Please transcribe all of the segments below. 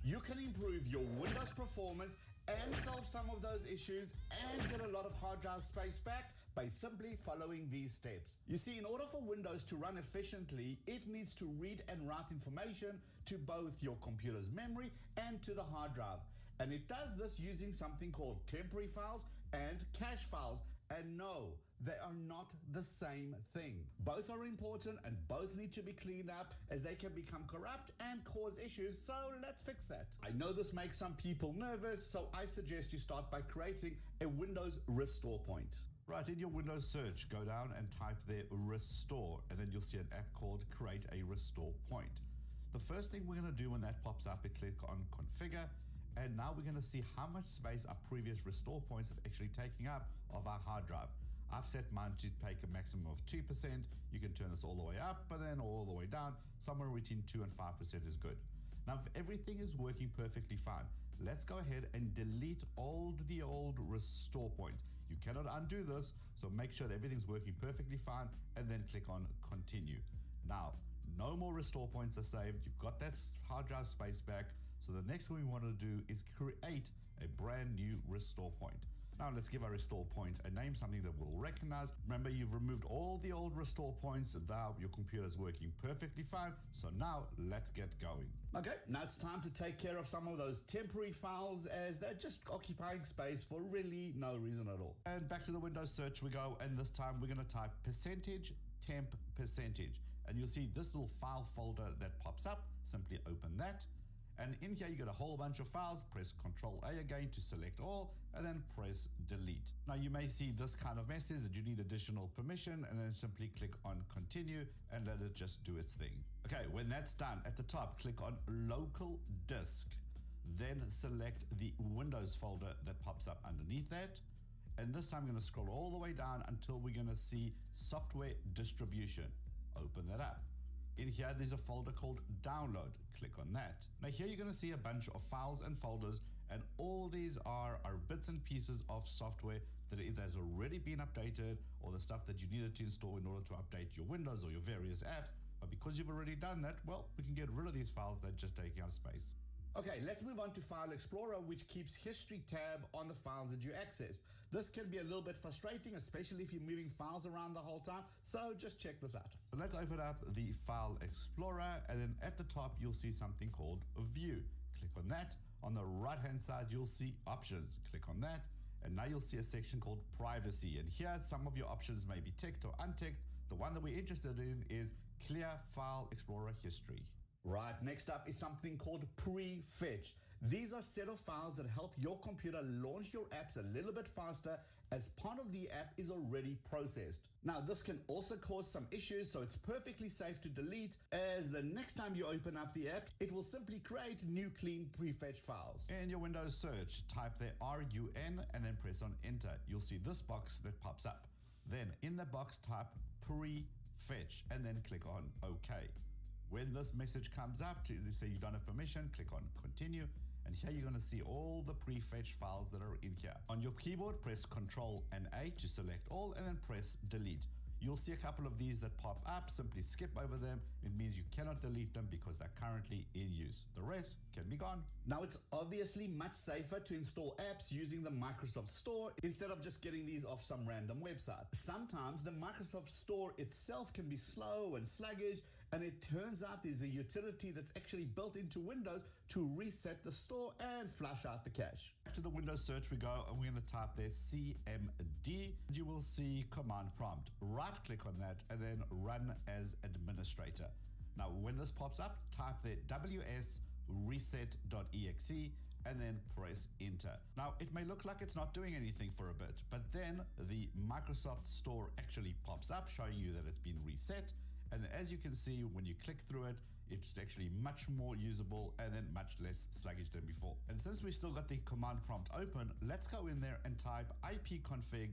You can improve your Windows performance and solve some of those issues and get a lot of hard drive space back by simply following these steps. You see, in order for Windows to run efficiently, it needs to read and write information to both your computer's memory and to the hard drive. And it does this using something called temporary files and cache files. And no, they are not the same thing. Both are important and both need to be cleaned up as they can become corrupt and cause issues, so let's fix that. I know this makes some people nervous, so I suggest you start by creating a Windows restore point. Right, in your Windows search, go down and type there restore, and then you'll see an app called create a restore point. The first thing we're going to do when that pops up is click on configure. And now we're going to see how much space our previous restore points have actually taken up of our hard drive. I've set mine to take a maximum of 2%. You can turn this all the way up, but then all the way down. Somewhere between 2 and 5% is good. Now, if everything is working perfectly fine, let's go ahead and delete all the old restore point. You cannot undo this, so make sure that everything's working perfectly fine and then click on continue. Now, no more restore points are saved. You've got that hard drive space back. So the next thing we want to do is create a brand new restore point. Now let's give our restore point a name, something that we'll recognize. Remember, you've removed all the old restore points. Now your computer is working perfectly fine. So now let's get going. Okay, now it's time to take care of some of those temporary files as they're just occupying space for really no reason at all. And back to the Windows search we go, and this time we're going to type %temp %, and you'll see this little file folder that pops up. Simply open that. And in here, you get a whole bunch of files. Press Ctrl A again to select all, and then press delete. Now you may see this kind of message that you need additional permission, and then simply click on continue and let it just do its thing. Okay, when that's done, at the top, click on local disk, then select the Windows folder that pops up underneath that. And this time I'm going to scroll all the way down until we're going to see software distribution. Open that up. In here, there's a folder called download. Click on that. Now here you're going to see a bunch of files and folders, and all these are bits and pieces of software that either has already been updated or the stuff that you needed to install in order to update your Windows or your various apps. But because you've already done that, well, we can get rid of these files that are just taking up space. Okay, let's move on to File Explorer, which keeps history tab on the files that you access. This can be a little bit frustrating, especially if you're moving files around the whole time, so just check this out. Let's open up the File Explorer, and then at the top, you'll see something called View. Click on that. On the right-hand side, you'll see Options. Click on that, and now you'll see a section called Privacy, and here some of your options may be ticked or unticked. The one that we're interested in is Clear File Explorer History. Right, next up is something called pre-fetch. These are a set of files that help your computer launch your apps a little bit faster as part of the app is already processed. Now, this can also cause some issues, so it's perfectly safe to delete, as the next time you open up the app, it will simply create new clean pre-fetched files. In your Windows search, type there RUN and then press on enter. You'll see this box that pops up. Then in the box, type pre-fetch and then click on OK. When this message comes up to say you don't have permission, click on continue. And here you're going to see all the prefetched files that are in here. On your keyboard, press Ctrl and A to select all and then press delete. You'll see a couple of these that pop up. Simply skip over them. It means you cannot delete them because they're currently in use. The rest can be gone. Now, it's obviously much safer to install apps using the Microsoft Store instead of just getting these off some random website. Sometimes the Microsoft Store itself can be slow and sluggish, and it turns out there's a utility that's actually built into Windows to reset the store and flush out the cache. Back to the Windows search we go, and we're going to type there CMD. You will see command prompt. Right-click on that and then run as administrator. Now, when this pops up, type there ws reset.exe and then press enter. Now, it may look like it's not doing anything for a bit, but then the Microsoft Store actually pops up showing you that it's been reset. And as you can see, when you click through it, it's actually much more usable and then much less sluggish than before. And since we've still got the command prompt open, let's go in there and type ipconfig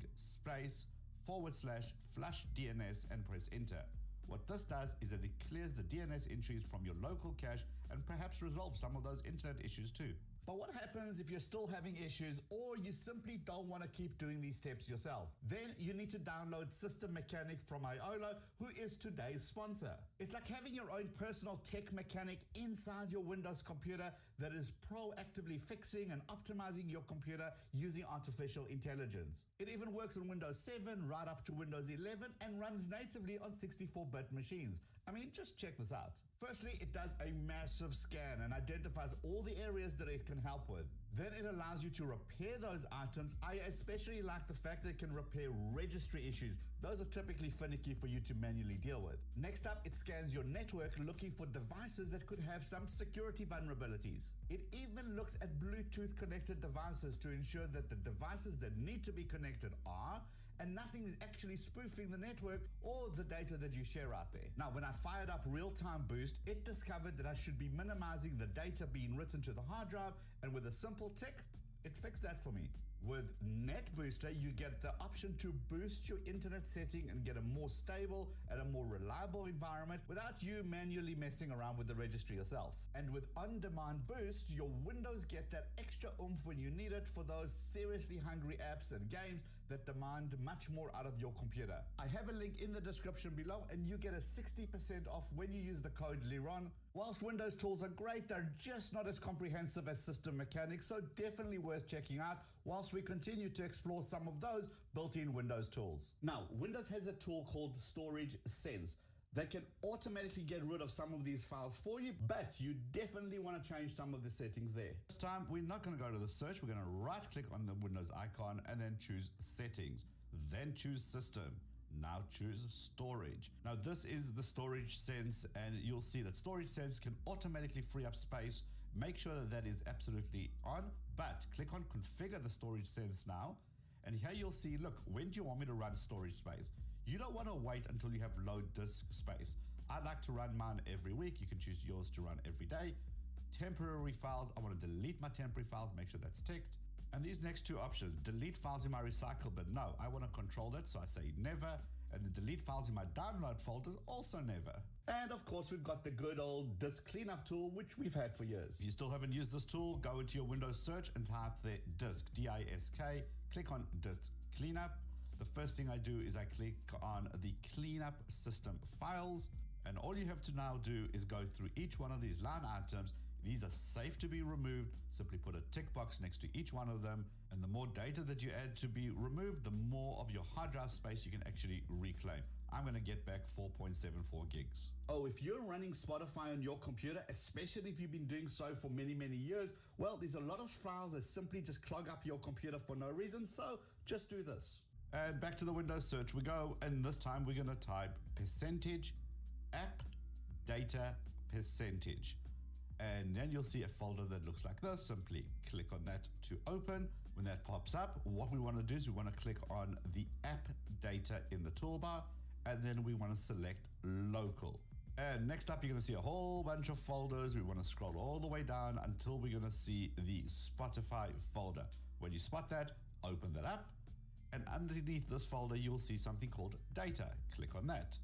//flush DNS and press enter. What this does is that it clears the DNS entries from your local cache and perhaps resolve some of those internet issues too. But what happens if you're still having issues or you simply don't want to keep doing these steps yourself? Then you need to download System Mechanic from Iolo, who is today's sponsor. It's like having your own personal tech mechanic inside your Windows computer that is proactively fixing and optimizing your computer using artificial intelligence. It even works on Windows 7 right up to Windows 11 and runs natively on 64-bit machines. I mean, just check this out. Firstly, it does a massive scan and identifies all the areas that it can help with. Then it allows you to repair those items. I especially like the fact that it can repair registry issues. Those are typically finicky for you to manually deal with. Next up, it scans your network looking for devices that could have some security vulnerabilities. It even looks at Bluetooth connected devices to ensure that the devices that need to be connected are, and nothing is actually spoofing the network or the data that you share out there. Now, when I fired up Real-Time Boost, it discovered that I should be minimizing the data being written to the hard drive, and with a simple tick, it fixed that for me. With Net Booster, you get the option to boost your internet setting and get a more stable and a more reliable environment without you manually messing around with the registry yourself. And with On-Demand Boost, your Windows get that extra oomph when you need it for those seriously hungry apps and games that demand much more out of your computer. I have a link in the description below, and you get a 60% off when you use the code LIRON. Whilst Windows tools are great, they're just not as comprehensive as System Mechanic, so definitely worth checking out whilst we continue to explore some of those built-in Windows tools. Now, Windows has a tool called Storage Sense that can automatically get rid of some of these files for you, but you definitely want to change some of the settings there. This time, we're not going to go to the search. We're going to right-click on the Windows icon and then choose Settings. Then choose System. Now choose Storage. Now this is the Storage Sense, and you'll see that Storage Sense can automatically free up space. Make sure that that is absolutely on, but click on Configure the Storage Sense now. And here you'll see, look, when do you want me to run storage space? You don't want to wait until you have low disk space. I like to run mine every week. You can choose yours to run every day. Temporary files, I want to delete my temporary files, make sure that's ticked. And these next two options, delete files in my recycle bin, no, I want to control that, so I say never. And the delete files in my download folders, also never. And of course, we've got the good old disk cleanup tool, which we've had for years. If you still haven't used this tool, go into your Windows search and type there disk, D-I-S-K, click on disk cleanup. The first thing I do is I click on the cleanup system files, and all you have to now do is go through each one of these line items. These are safe to be removed. Simply put a tick box next to each one of them, and the more data that you add to be removed, the more of your hard drive space you can actually reclaim. I'm going to get back 4.74 gigs. Oh, if you're running Spotify on your computer, especially if you've been doing so for many, many years, well, there's a lot of files that simply just clog up your computer for no reason, so just do this. And back to the Windows search we go, and this time we're going to type percentage app data percentage. And then you'll see a folder that looks like this. Simply click on that to open. When that pops up, what we want to do is we want to click on the app data in the toolbar, and then we want to select local. And next up, you're going to see a whole bunch of folders. We want to scroll all the way down until we're going to see the Spotify folder. When you spot that, open that up. And underneath this folder, you'll see something called data. Click on that.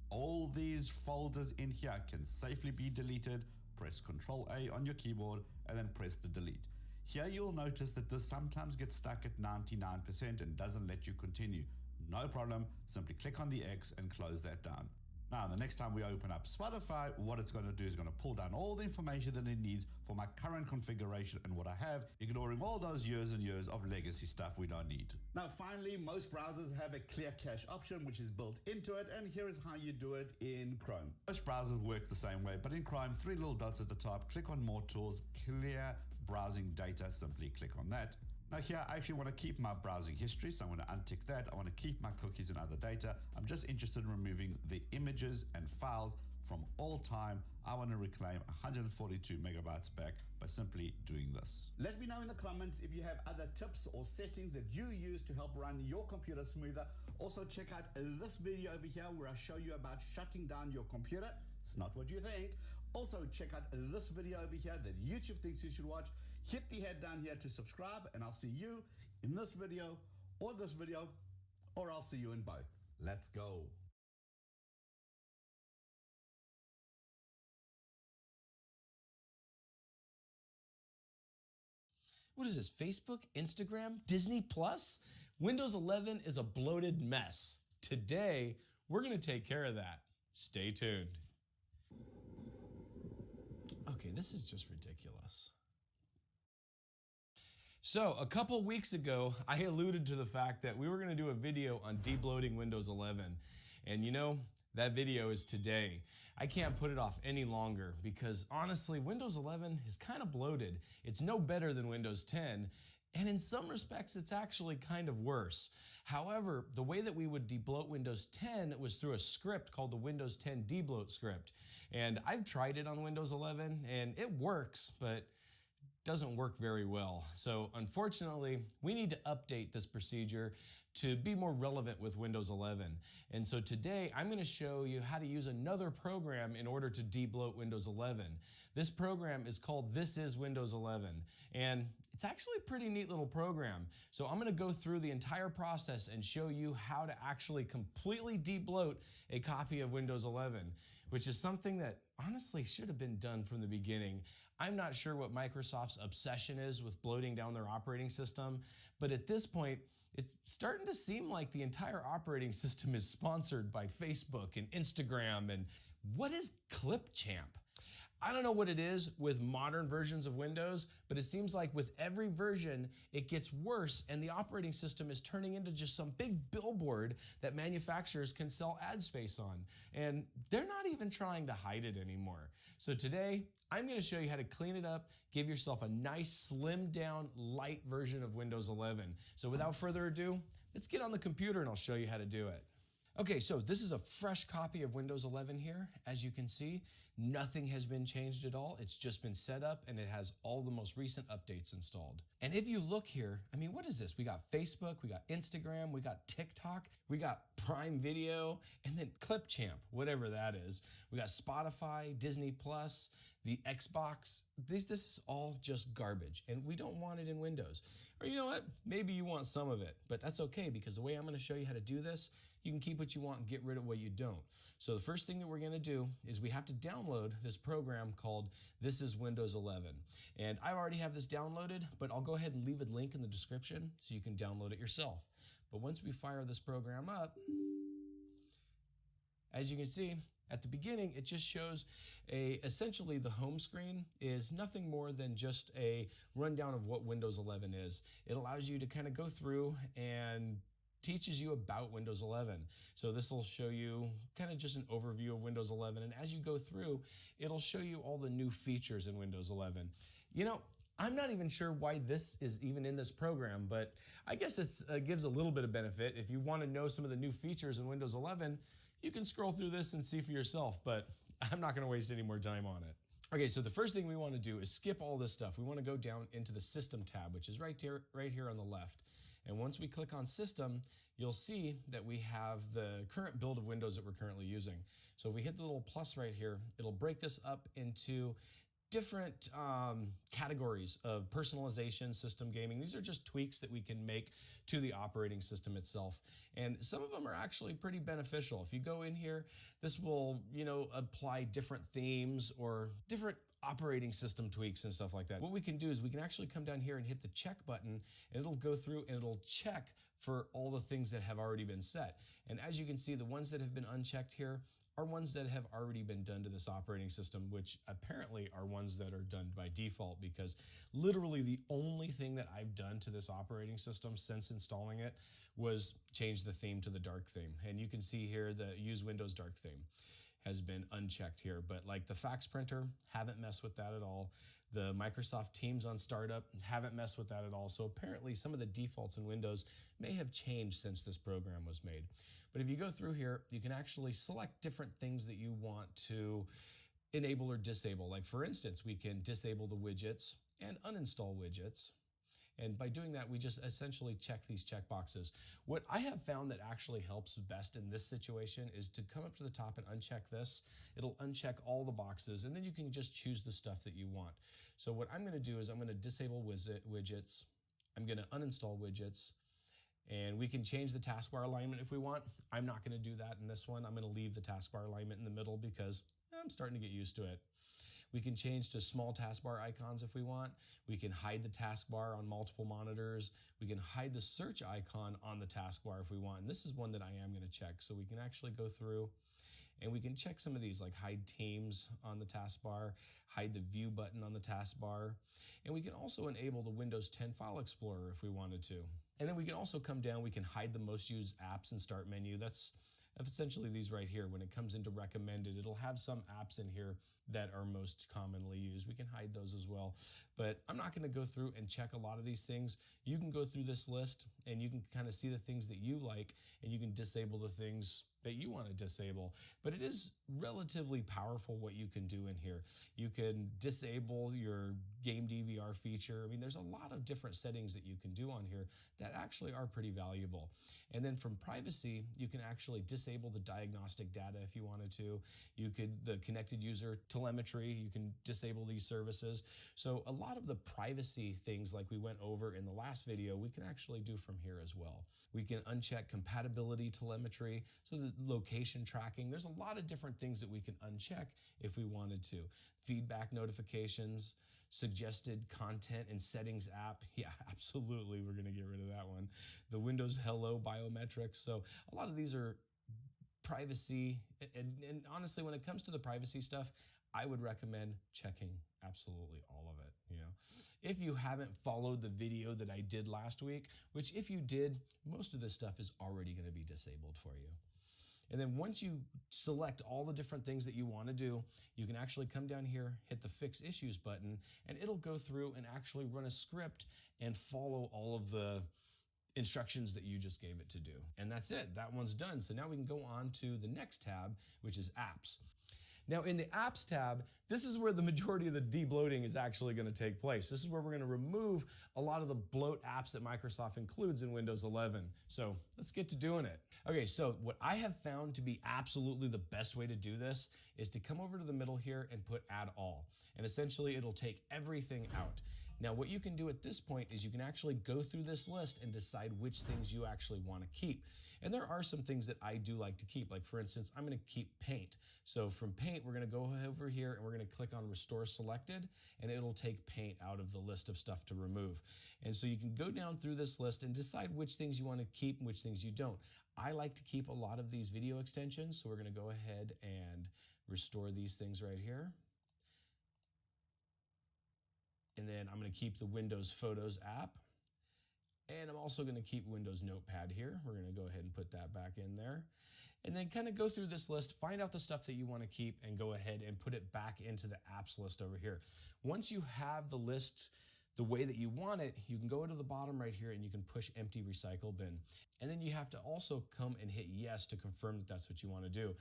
All these folders in here can safely be deleted. Press Ctrl A on your keyboard and then press the delete. Here you'll notice that this sometimes gets stuck at 99% and doesn't let you continue. No problem, simply click on the X and close that down. Now, the next time we open up Spotify, what it's going to do is going to pull down all the information that it needs for my current configuration and what I have, ignoring all those years and years of legacy stuff we don't need. Now, finally, most browsers have a clear cache option, which is built into it, and here is how you do it in Chrome. Most browsers work the same way, but in Chrome, 3 little dots at the top, click on More Tools, Clear Browsing Data, simply click on that. Now here, I actually want to keep my browsing history, so I'm going to untick that. I want to keep my cookies and other data. I'm just interested in removing the images and files from all time. I want to reclaim 142 megabytes back by simply doing this. Let me know in the comments if you have other tips or settings that you use to help run your computer smoother. Also check out this video over here where I show you about shutting down your computer. It's not what you think. Also check out this video over here that YouTube thinks you should watch. Hit the head down here to subscribe, and I'll see you in this video, or I'll see you in both. Let's go. What is this, Facebook, Instagram, Disney Plus? Windows 11 is a bloated mess. Today, we're gonna take care of that. Stay tuned. Okay, this is just ridiculous. So a couple weeks ago, I alluded to the fact that we were gonna do a video on debloating Windows 11. And you know, that video is today. I can't put it off any longer because honestly, Windows 11 is kind of bloated. It's no better than Windows 10, and in some respects, it's actually kind of worse. However, the way that we would debloat Windows 10 was through a script called the Windows 10 debloat script. And I've tried it on Windows 11, and it works, but doesn't work very well. So unfortunately, we need to update this procedure to be more relevant with Windows 11. And so today I'm going to show you how to use another program in order to debloat Windows 11. This program is called This Is Windows 11, and it's actually a pretty neat little program. So I'm going to go through the entire process and show you how to actually completely debloat a copy of Windows 11, which is something that honestly should have been done from the beginning. I'm not sure what Microsoft's obsession is with bloating down their operating system, but at this point, it's starting to seem like the entire operating system is sponsored by Facebook and Instagram. And what is Clipchamp? I don't know what it is with modern versions of Windows, but it seems like with every version, it gets worse and the operating system is turning into just some big billboard that manufacturers can sell ad space on. And they're not even trying to hide it anymore. So today, I'm gonna show you how to clean it up, give yourself a nice slimmed down, light version of Windows 11. So without further ado, let's get on the computer and I'll show you how to do it. Okay, so this is a fresh copy of Windows 11 here. As you can see, nothing has been changed at all. It's just been set up and it has all the most recent updates installed. And if you look here, I mean, what is this? We got Facebook, we got Instagram, we got TikTok, we got Prime Video, and then Clipchamp, whatever that is. We got Spotify, Disney Plus, the Xbox. This is all just garbage and we don't want it in Windows. Or you know what? Maybe you want some of it, but that's okay because the way I'm gonna show you how to do this, you can keep what you want and get rid of what you don't. So the first thing that we're gonna do is we have to download this program called This Is Windows 11. And I already have this downloaded, but I'll go ahead and leave a link in the description so you can download it yourself. But once we fire this program up, as you can see, at the beginning, it just shows essentially the home screen is nothing more than just a rundown of what Windows 11 is. It allows you to kind of go through and teaches you about Windows 11. So this will show you kind of just an overview of Windows 11. And as you go through, it'll show you all the new features in Windows 11. You know, I'm not even sure why this is even in this program, but I guess it gives a little bit of benefit. If you want to know some of the new features in Windows 11, you can scroll through this and see for yourself, but I'm not going to waste any more time on it. Okay, so the first thing we want to do is skip all this stuff. We want to go down into the System tab, which is right here on the left. And once we click on System, you'll see that we have the current build of Windows that we're currently using. So if we hit the little plus right here, it'll break this up into different categories of personalization, system gaming. These are just tweaks that we can make to the operating system itself. And some of them are actually pretty beneficial. If you go in here, this will, apply different themes or different operating system tweaks and stuff like that. What we can do is we can actually come down here and hit the check button and it'll go through and it'll check for all the things that have already been set. And as you can see, the ones that have been unchecked here are ones that have already been done to this operating system, which apparently are ones that are done by default because literally the only thing that I've done to this operating system since installing it was change the theme to the dark theme. And you can see here the use Windows dark theme has been unchecked here, but like the fax printer, haven't messed with that at all. The Microsoft Teams on startup, haven't messed with that at all. So apparently some of the defaults in Windows may have changed since this program was made. But if you go through here, you can actually select different things that you want to enable or disable. Like for instance, we can disable the widgets and uninstall widgets. And by doing that, we just essentially check these checkboxes. What I have found that actually helps best in this situation is to come up to the top and uncheck this. It'll uncheck all the boxes, and then you can just choose the stuff that you want. So what I'm gonna do is I'm gonna disable widgets. I'm gonna uninstall widgets, and we can change the taskbar alignment if we want. I'm not gonna do that in this one. I'm gonna leave the taskbar alignment in the middle because I'm starting to get used to it. We can change to small taskbar icons if we want. We can hide the taskbar on multiple monitors. We can hide the search icon on the taskbar if we want. And this is one that I am going to check. So we can actually go through and we can check some of these, like hide teams on the taskbar, hide the view button on the taskbar. And we can also enable the Windows 10 File Explorer if we wanted to. And then we can also come down, we can hide the most used apps and start menu. That's essentially these right here. When it comes into recommended, it'll have some apps in here that are most commonly used. We can hide those as well. But I'm not going to go through and check a lot of these things. You can go through this list and you can kind of see the things that you like, and you can disable the things that you want to disable. But it is relatively powerful what you can do in here. You can disable your game DVR feature. I mean, there's a lot of different settings that you can do on here that actually are pretty valuable. And then from privacy, you can actually disable the diagnostic data if you wanted to. You could, the connected user telemetry, you can disable these services. So a lot of the privacy things like we went over in the last video, we can actually do from here as well. We can uncheck compatibility telemetry, so the location tracking. There's a lot of different things that we can uncheck if we wanted to. Feedback notifications, suggested content and settings app. Yeah, absolutely, we're gonna get rid of that one. The Windows Hello biometrics. So a lot of these are privacy. And honestly, when it comes to the privacy stuff, I would recommend checking absolutely all of it, you know. If you haven't followed the video that I did last week, which if you did, most of this stuff is already gonna be disabled for you. And then once you select all the different things that you want to do, you can actually come down here, hit the Fix Issues button, and it'll go through and actually run a script and follow all of the instructions that you just gave it to do. And that's it, that one's done. So now we can go on to the next tab, which is Apps. Now in the Apps tab, this is where the majority of the debloating is actually going to take place. This is where we're going to remove a lot of the bloat apps that Microsoft includes in Windows 11. So let's get to doing it. Okay, so what I have found to be absolutely the best way to do this is to come over to the middle here and put Add All. And essentially it'll take everything out. Now what you can do at this point is you can actually go through this list and decide which things you actually want to keep. And there are some things that I do like to keep. Like for instance, I'm going to keep Paint. So from Paint, we're going to go over here and we're going to click on Restore Selected, and it'll take Paint out of the list of stuff to remove. And so you can go down through this list and decide which things you want to keep and which things you don't. I like to keep a lot of these video extensions, so we're going to go ahead and restore these things right here. And then I'm going to keep the Windows Photos app. And I'm also going to keep Windows Notepad here. We're going to go ahead and put that back in there. And then kind of go through this list, find out the stuff that you want to keep, and go ahead and put it back into the apps list over here. Once you have the list the way that you want it, you can go to the bottom right here and you can push Empty Recycle Bin. And then you have to also come and hit Yes to confirm that that's what you want to do.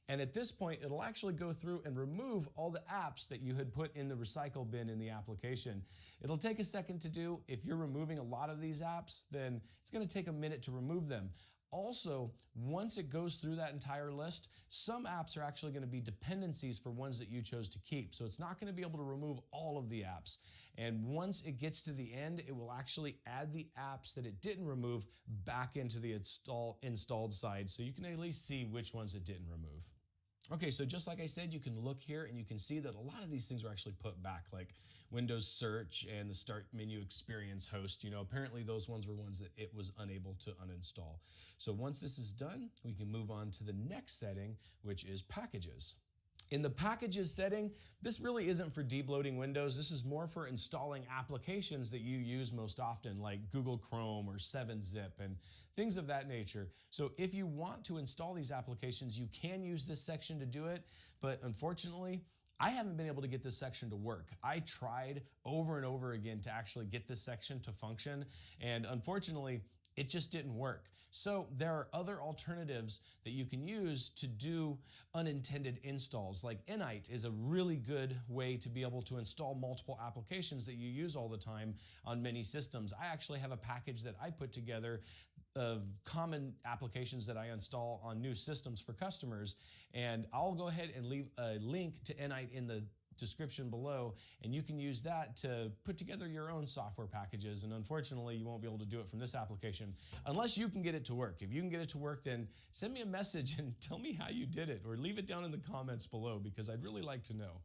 And at this point, it'll actually go through and remove all the apps that you had put in the recycle bin in the application. It'll take a second to do. If you're removing a lot of these apps, then it's going to take a minute to remove them. Also, once it goes through that entire list, some apps are actually going to be dependencies for ones that you chose to keep. So it's not going to be able to remove all of the apps. And once it gets to the end, it will actually add the apps that it didn't remove back into the installed side. So you can at least see which ones it didn't remove. Okay, so just like I said, you can look here and you can see that a lot of these things are actually put back, like Windows Search and the Start Menu Experience Host. You know, apparently those ones were ones that it was unable to uninstall. So once this is done, we can move on to the next setting, which is Packages. In the Packages setting, this really isn't for debloating Windows. This is more for installing applications that you use most often, like Google Chrome or 7-Zip and things of that nature. So if you want to install these applications, you can use this section to do it, but unfortunately, I haven't been able to get this section to work. I tried over and over again to actually get this section to function, and unfortunately, it just didn't work. So there are other alternatives that you can use to do unintended installs. Like Inite is a really good way to be able to install multiple applications that you use all the time on many systems. I actually have a package that I put together of common applications that I install on new systems for customers, and I'll go ahead and leave a link to Inite in the description below, and you can use that to put together your own software packages. And unfortunately, you won't be able to do it from this application unless you can get it to work. If you can get it to work, then send me a message and tell me how you did it, or leave it down in the comments below, because I'd really like to know.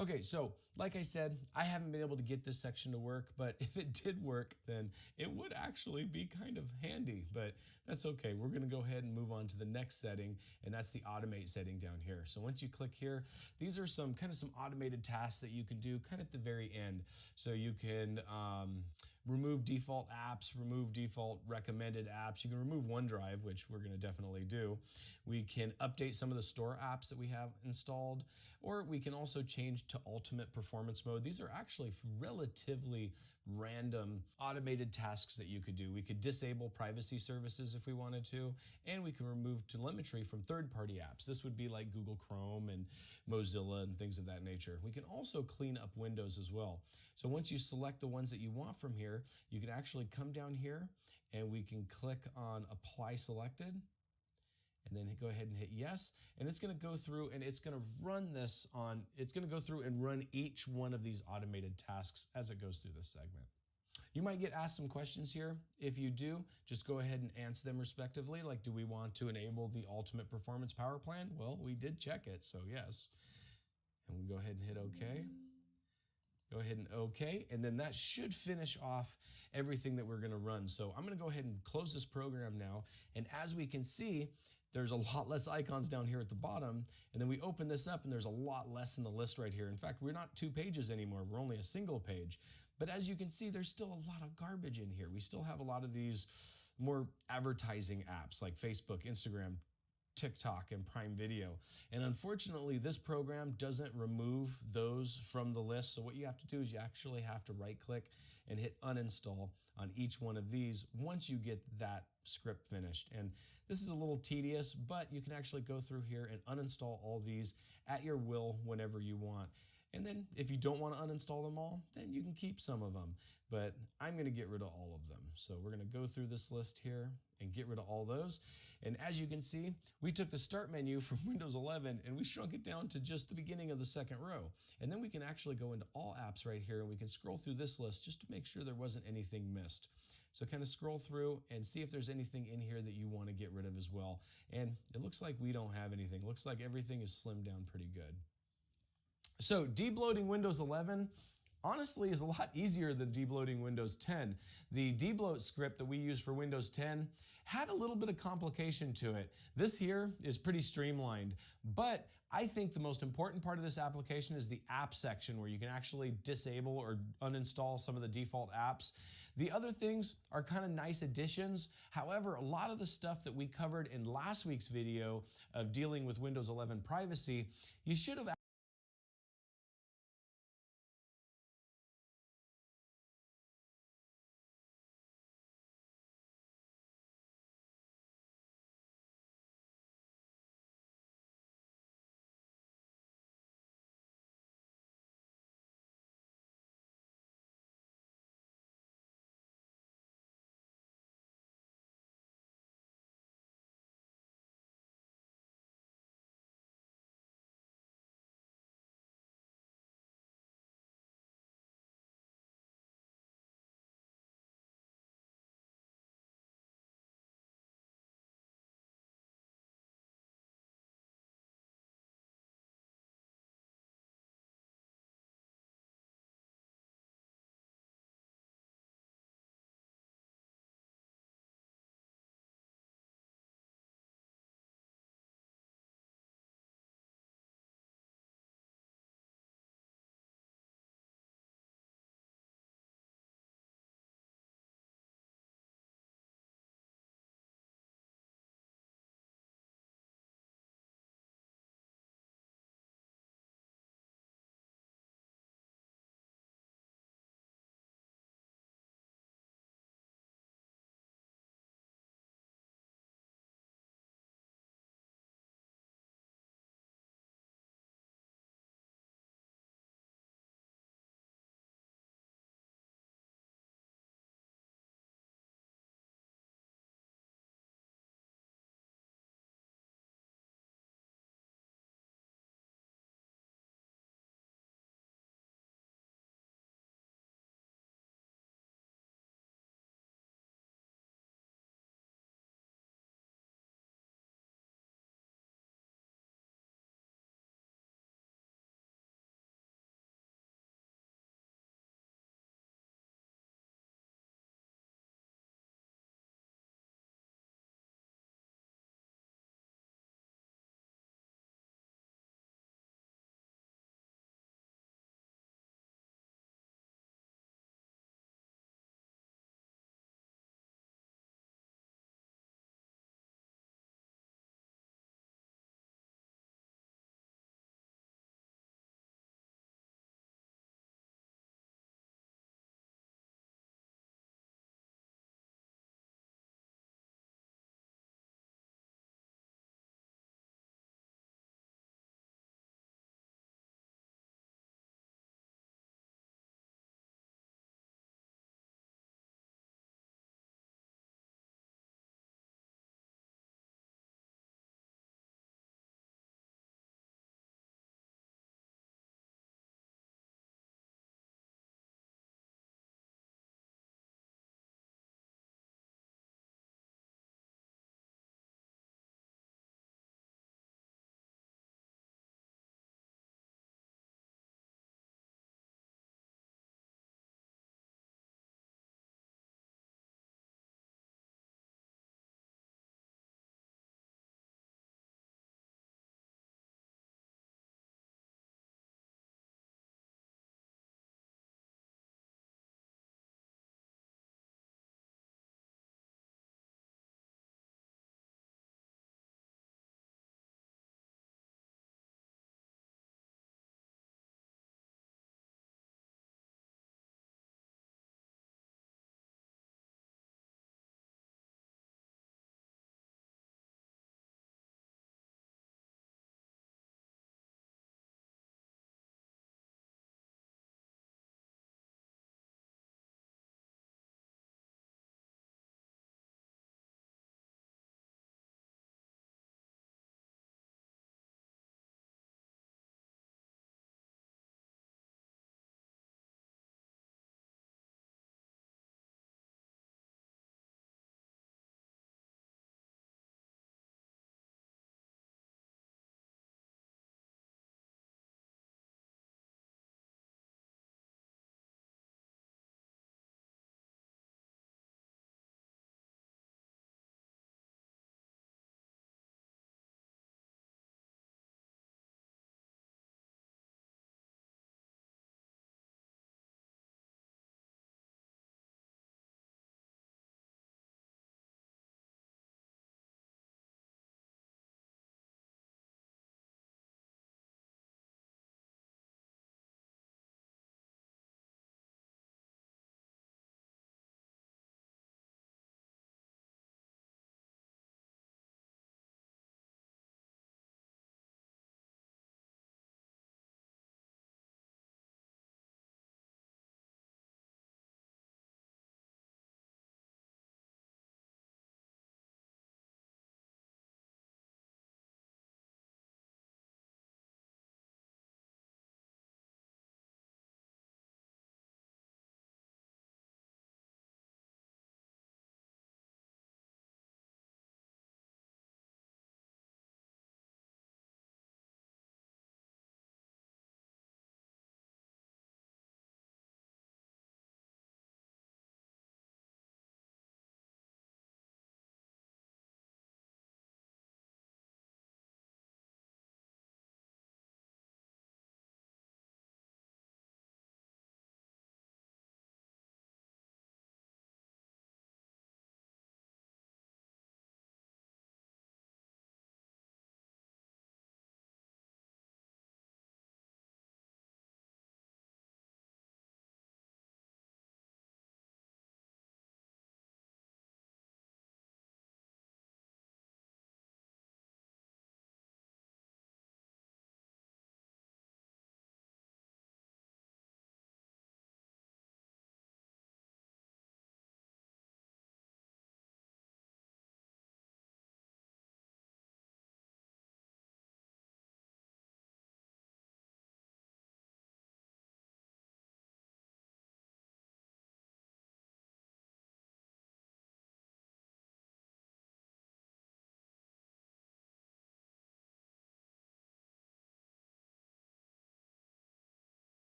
Okay, so like I said, I haven't been able to get this section to work, but if it did work, then it would actually be kind of handy, but that's okay. We're gonna go ahead and move on to the next setting, and that's the automate setting down here. So once you click here, these are some automated tasks that you can do kind of at the very end. So you can remove default apps, remove default recommended apps. You can remove OneDrive, which we're gonna definitely do. We can update some of the store apps that we have installed, or we can also change to ultimate performance mode. These are actually relatively random automated tasks that you could do. We could disable privacy services if we wanted to, and we can remove telemetry from third-party apps. This would be like Google Chrome and Mozilla and things of that nature. We can also clean up windows as well. So once you select the ones that you want from here, you can actually come down here and we can click on Apply Selected, and then go ahead and hit yes, and it's gonna go through and it's gonna run this on, it's gonna go through and run each one of these automated tasks as it goes through this segment. You might get asked some questions here. If you do, just go ahead and answer them respectively, like do we want to enable the ultimate performance power plan? Well, we did check it, so yes. And we go ahead and hit okay. Go ahead and okay, and then that should finish off everything that we're gonna run. So I'm gonna go ahead and close this program now, and as we can see, there's a lot less icons down here at the bottom, and then we open this up and there's a lot less in the list right here. In fact, we're not 2 pages anymore, we're only a single page. But as you can see, there's still a lot of garbage in here. We still have a lot of these more advertising apps like Facebook, Instagram, TikTok, and Prime Video. And unfortunately, this program doesn't remove those from the list. So what you have to do is you actually have to right click and hit uninstall on each one of these once you get that script finished. And this is a little tedious, but you can actually go through here and uninstall all these at your will whenever you want. And then if you don't want to uninstall them all, then you can keep some of them. But I'm going to get rid of all of them. So we're going to go through this list here and get rid of all those. And as you can see, we took the start menu from Windows 11 and we shrunk it down to just the beginning of the second row. And then we can actually go into all apps right here and we can scroll through this list just to make sure there wasn't anything missed. So kind of scroll through and see if there's anything in here that you want to get rid of as well. And it looks like we don't have anything. It looks like everything is slimmed down pretty good. So debloating Windows 11 honestly is a lot easier than debloating Windows 10. The debloat script that we use for Windows 10 had a little bit of complication to it. This here is pretty streamlined, but I think the most important part of this application is the app section where you can actually disable or uninstall some of the default apps. The other things are kind of nice additions. However, a lot of the stuff that we covered in last week's video of dealing with Windows 11 privacy, you should have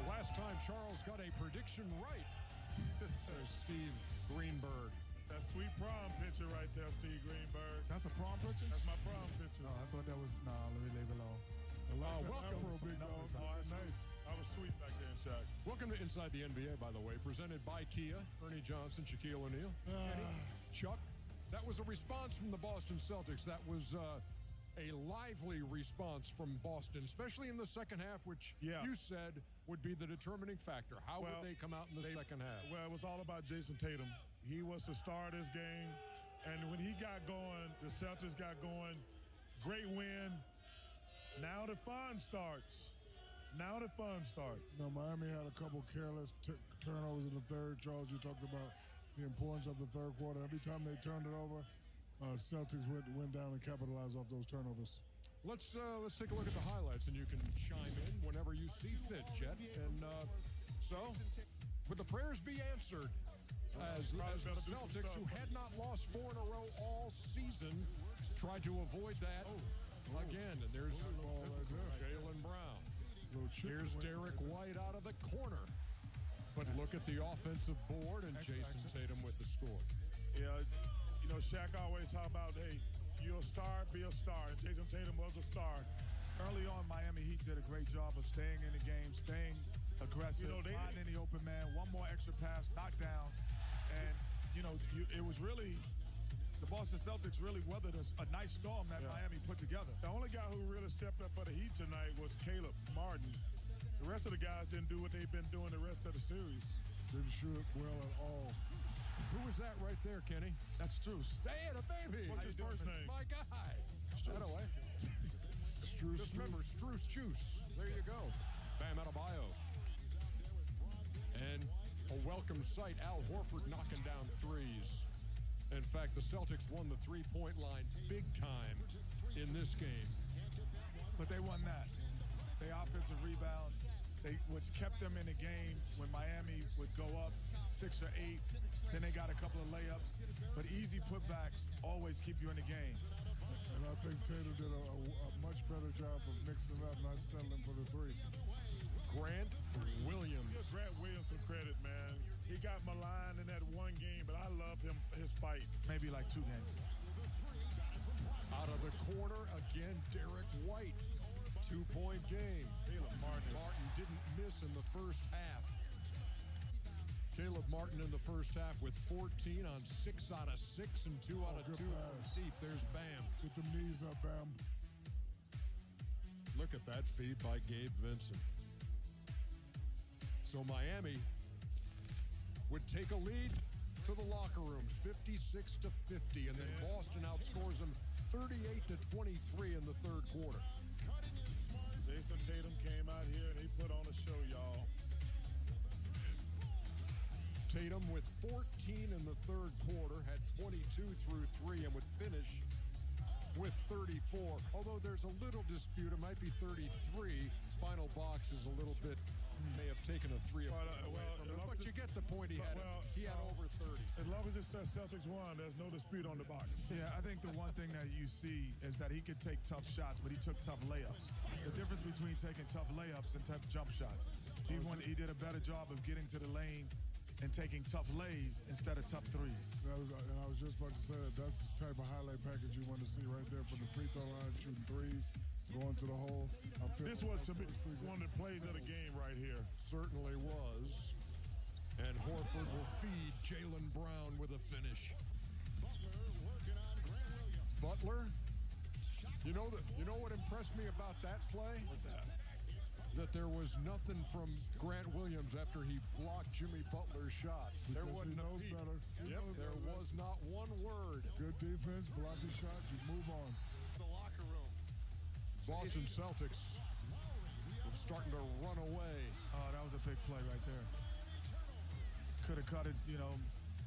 Last time Charles got a prediction right. Says Steve Greenberg. That sweet prom picture right there, Steve Greenberg. That's a prom picture? That's my prom picture. No, I thought that was, nah, let me leave it alone. Welcome. Afro, big dog. Nice. I was sweet back then, Shaq. Welcome to Inside the NBA, by the way, presented by Kia, Ernie Johnson, Shaquille O'Neal, Chuck. That was a response from the Boston Celtics. That was a lively response from Boston, especially in the second half, which you said would be the determining factor. How would they come out in the second half? Well, it was all about Jason Tatum. He was the star of this game, and when he got going, the Celtics got going. Great win. Now the fun starts. Now the fun starts. No, Miami had a couple careless turnovers in the third. Charles, you talked about the importance of the third quarter. Every time they turned it over, Celtics went down and capitalized off those turnovers. Let's take a look at the highlights, and you can chime in whenever you see fit, Jet. And so, would the prayers be answered as the Celtics, who had not lost 4 in a row all season, tried to avoid that again? And there's Jaylen Brown. Here's Derek White out of the corner. But look at the offensive board, and Jason Tatum with the score. Yeah, you know, Shaq always talk about, hey, you're a star, be a star. And Jason Tatum was a star. Early on, Miami Heat did a great job of staying in the game, staying aggressive, finding the open man, one more extra pass, knockdown. And, you know, it was really, the Boston Celtics really weathered a nice storm that Miami put together. The only guy who really stepped up for the Heat tonight was Caleb Martin. The rest of the guys didn't do what they've been doing the rest of the series. Didn't shoot it well at all. Who was that right there, Kenny? That's Struce. They had a baby. What's his first name? My guy. Anyway. Just remember, Struce Juice. There you go. Bam Adebayo. And a welcome sight, Al Horford knocking down threes. In fact, the Celtics won the three-point line big time in this game. But they won that. They offensive rebound, which kept them in the game when Miami would go up 6 or 8. Then they got a couple of layups. But easy putbacks always keep you in the game. And I think Tatum did a much better job of mixing up, not settling for the three. Grant Williams. Give Grant Williams some credit, man. He got maligned in that one game, but I love his fight. Maybe like 2 games. Out of the corner, again, Derek White. 2-point game. Caleb Martin didn't miss in the first half. Caleb Martin in the first half with 14 on 6 out of 6 and 2 out of 2 deep. There's Bam. Get them knees up, Bam. Look at that feed by Gabe Vincent. So Miami would take a lead to the locker room, 56-50, and then Boston outscores them 38-23 in the third quarter. Jason Tatum came out here and he put on a show, y'all. Tatum with 14 in the third quarter, had 22 through 3, and would finish with 34. Although there's a little dispute, it might be 33. Final box is a little bit, may have taken a 3 away from him, but you get the point. He had over 30. As long as it says Celtics won, there's no dispute on the box. Yeah, I think the one thing that you see is that he could take tough shots, but he took tough layups. The difference between taking tough layups and tough jump shots. He did a better job of getting to the lane and taking tough lays instead of tough threes. And I was just about to say that's the type of highlight package you want to see right there from the free throw line, shooting threes, going to the hole. This was, to me, one of the plays of the game right here. Certainly was. And Horford will feed Jaylen Brown with a finish. Butler, you know what impressed me about that play? What's that? That there was nothing from Grant Williams after he blocked Jimmy Butler's shot. There wasn't a peep. There was not one word. Good defense, block the shots, you move on. The locker room. Boston Celtics starting to run away. Oh, that was a big play right there. Could have cut it,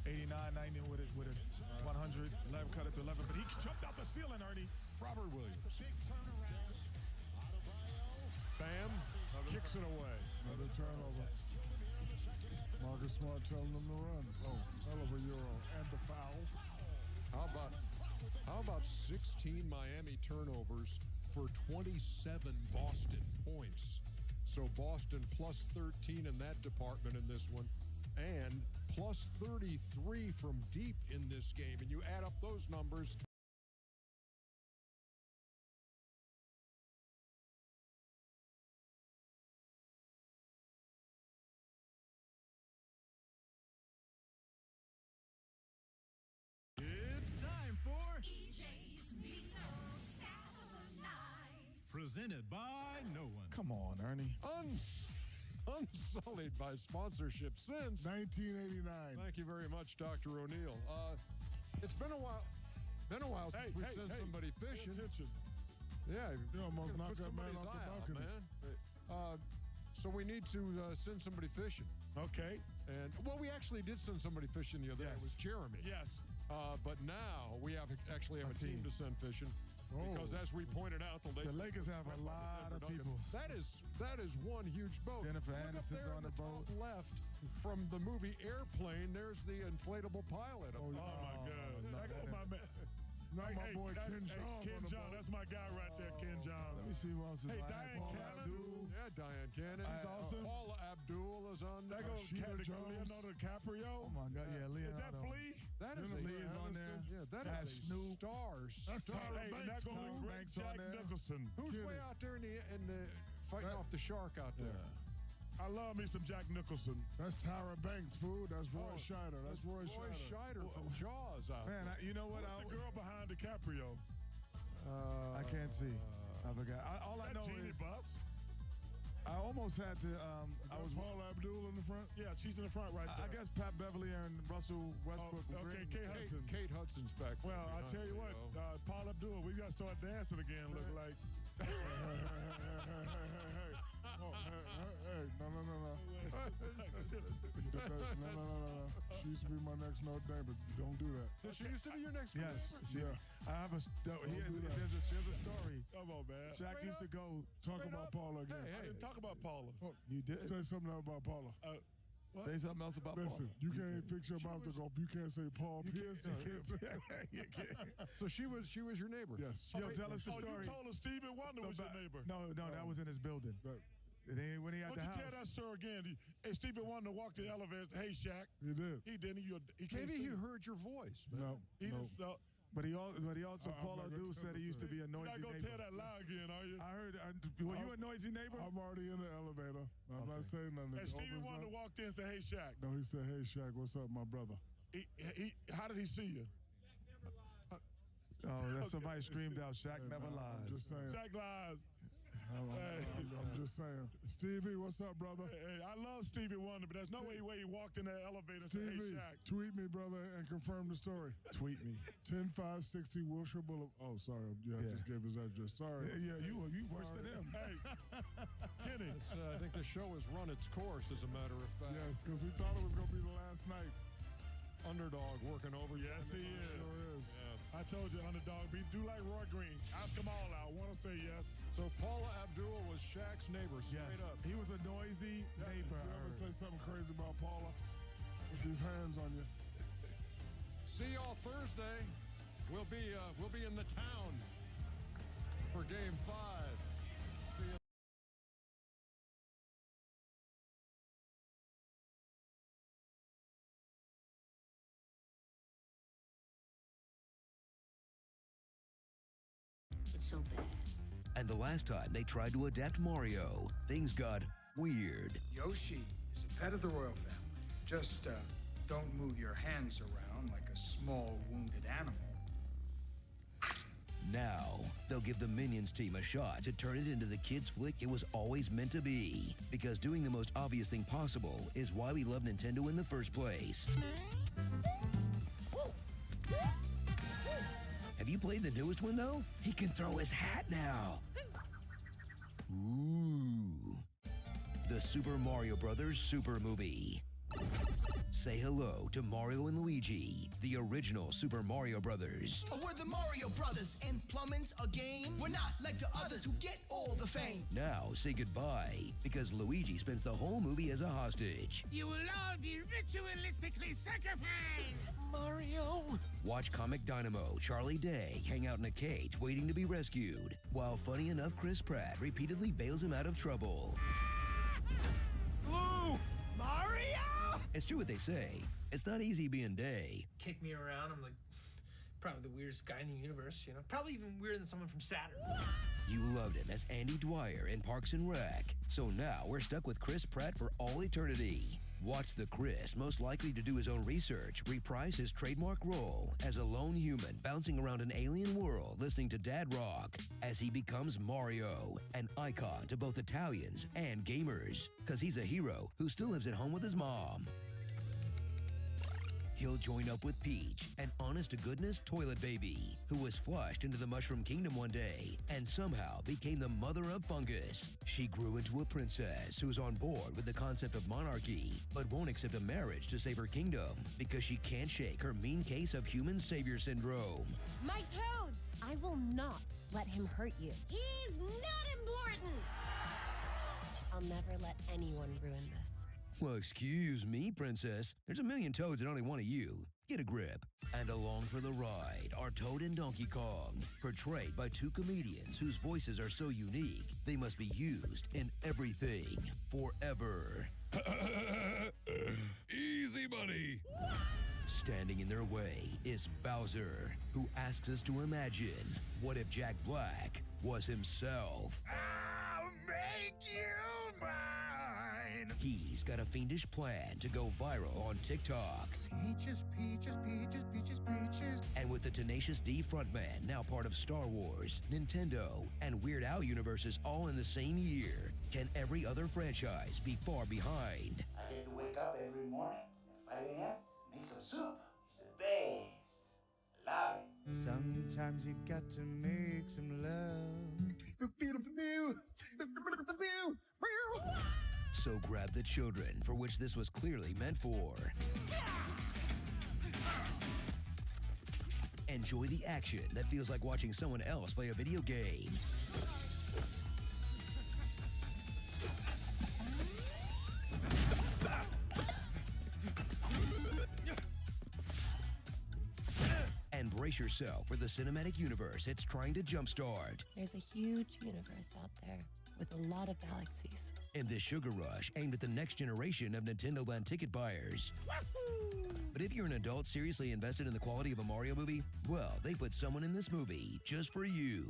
89, 90 with a 100, 11, cut it to 11, but he jumped out the ceiling, Ernie. Robert Williams. Bam, kicks it away. Another turnover. Marcus Smart telling them to run. Oh, hell of a Euro. And the foul. How about How about 16 Miami turnovers for 27 Boston points? So Boston plus 13 in that department in this one, and plus 33 from deep in this game. And you add up those numbers. It's time for EJ's Meatball Stat of the Night. Presented by No One. Come on, Ernie. Unsullied by sponsorship since 1989. Thank you very much, Dr. O'Neill. It's been a while. Since we sent somebody fishing. Pay attention. Yeah, You almost put knocked that man somebody's off the eye out, balcony. man. So we need to send somebody fishing. Okay. And well, we actually did send somebody fishing the other day. It was Yes. Jeremy. Yes. But now we actually have a team to send fishing. Oh. Because as we pointed out, the Lakers have a lot of people. That is one huge boat. Jennifer Look up Aniston's there on in the top boat. left from the movie Airplane. There's the inflatable pilot. Oh, my God. That go my man. Not my boy Ken John. Ken John, that's my guy right there, Ken John. Let me see who else is Hey, on. Diane Paula Cannon. Abdul. Yeah, Diane Cannon. She's awesome. Paula Abdul is on there. That goes Sheila Jones. Leonardo DiCaprio. Oh my God, yeah, Is that Leonardo. Flea? That is Jennifer a Lee is on there. Yeah, that That's is a Snoop. star. That's Tyra Banks, Banks. That goes Tyra with Banks Jack on there. Nicholson. Who's Get way it. out there in the fighting off the shark out there? I love me some Jack Nicholson. That's Tyra Banks, fool. That's Roy Oh, Scheider. That's Roy Scheider. Scheider from Jaws out Man, there. you know what? Who's the girl behind DiCaprio? I can't see. I forgot. All I That know Jeannie is Buss. I almost had to. I was Paula Abdul in the front. Yeah, she's in the front right there. I guess Pat Beverly and Russell Westbrook. will okay, bring- Kate Hudson. Kate Hudson's back there. Well, I behind tell you what, know. Paula Abdul, we got to start dancing again. Look like. Hey, no. No. She used to be my next door neighbor. Don't do that. She used to be your next Yes. neighbor. Yeah. I have a. do that. There's a story. Come on, man. Shaq used to go. Talk Straight about up. Paula again. Hey, I didn't talk about Paula. You did. Say something else about Paula. Say something else about Listen, Paul. you can't fix your mouth to go. You can't say Paul Pierce. You can't say. You can't. So she was your neighbor. Yes. Yo, tell us the Oh, story. you told us Stevie Wonder was your neighbor. No, that was in his building. Then when he had Why the don't you tell house. that story again? Hey, Stevie Wonder walked the elevator. Hey, Shaq. He did. He didn't. He can't Maybe he sing. heard your voice. Man. No. He No. just. No. But he also, Paul I'm not Abdul gonna said he used to be a You're noisy not gonna neighbor. tell that lie again, are you? I heard. Were you a noisy neighbor? I'm already in the elevator. I'm not saying nothing. Oh, And Stevie Opens Wonder up. walked in and said, "Hey, Shaq." No, he said, "Hey, Shaq, what's up, my brother?" How did he see you? Oh, that's somebody screamed out, "Shaq never lies." I'm just saying. Shaq lies. I'm just saying. Stevie, what's up, brother? Hey, I love Stevie Wonder, but there's no way he walked in that elevator and said, "Hey, Shaq." Tweet me, brother, and confirm the story. Tweet me. 10560 Wilshire Boulevard. Oh, sorry. Yeah, I just gave his address. Sorry. Yeah, you worse than him. Hey, Kenny. I think the show has run its course, as a matter of fact. Yes, because we thought it was going to be the last night. Underdog working over. Yes, he is. Sure is. I told you, underdog. Do like Roy Green. Ask them all out. Want to say yes. So Paula Abdul was Shaq's neighbor, straight Yes, up. he was a noisy neighbor. If you ever say something crazy about Paula, these hands on you. See y'all Thursday. We'll be in the town for Game 5. See you. It's so bad. And the last time they tried to adapt Mario, things got weird. Yoshi is a pet of the royal family. Just don't move your hands around like a small wounded animal. Now, they'll give the Minions team a shot to turn it into the kids' flick it was always meant to be. Because doing the most obvious thing possible is why we love Nintendo in the first place. Have you played the newest one, though? He can throw his hat now. Ooh. The Super Mario Brothers Super Movie. Say hello to Mario and Luigi, the original Super Mario Brothers. We're the Mario Brothers, and plumbing's a game. We're not like the others who get all the fame. Now say goodbye, because Luigi spends the whole movie as a hostage. You will all be ritualistically sacrificed! Mario! Watch Comic Dynamo Charlie Day hang out in a cage waiting to be rescued, while funny enough Chris Pratt repeatedly bails him out of trouble. Blue! Mario! It's true what they say. It's not easy being Day. Kick me around, I'm like probably the weirdest guy in the universe, you know? Probably even weirder than someone from Saturn. You loved him as Andy Dwyer in Parks and Rec. So now we're stuck with Chris Pratt for all eternity. Watch the Chris, most likely to do his own research, reprise his trademark role as a lone human bouncing around an alien world listening to dad rock as he becomes Mario, an icon to both Italians and gamers, because he's a hero who still lives at home with his mom. He'll join up with Peach, an honest-to-goodness toilet baby, who was flushed into the Mushroom Kingdom one day and somehow became the mother of fungus. She grew into a princess who's on board with the concept of monarchy, but won't accept a marriage to save her kingdom because she can't shake her mean case of human savior syndrome. My toads! I will not let him hurt you. He's not important! I'll never let anyone ruin this. Well, excuse me, princess. There's a million toads and only one of you. Get a grip. And along for the ride are Toad and Donkey Kong, portrayed by two comedians whose voices are so unique, they must be used in everything forever. Easy, buddy. Standing in their way is Bowser, who asks us to imagine, what if Jack Black was himself? I'll make you mine! He's got a fiendish plan to go viral on TikTok. Peaches, peaches, peaches, peaches, peaches. And with the Tenacious D frontman now part of Star Wars, Nintendo, and Weird Al universes all in the same year, can every other franchise be far behind? I get to wake up every morning at 5 a.m. Make some soup. It's the best. Love it. Sometimes you got to make some love. So grab the children, for which this was clearly meant for. Enjoy the action that feels like watching someone else play a video game. And brace yourself for the cinematic universe it's trying to jumpstart. There's a huge universe out there with a lot of galaxies. In this sugar rush aimed at the next generation of Nintendo Land ticket buyers. But if you're an adult seriously invested in the quality of a Mario movie, well, they put someone in this movie just for you.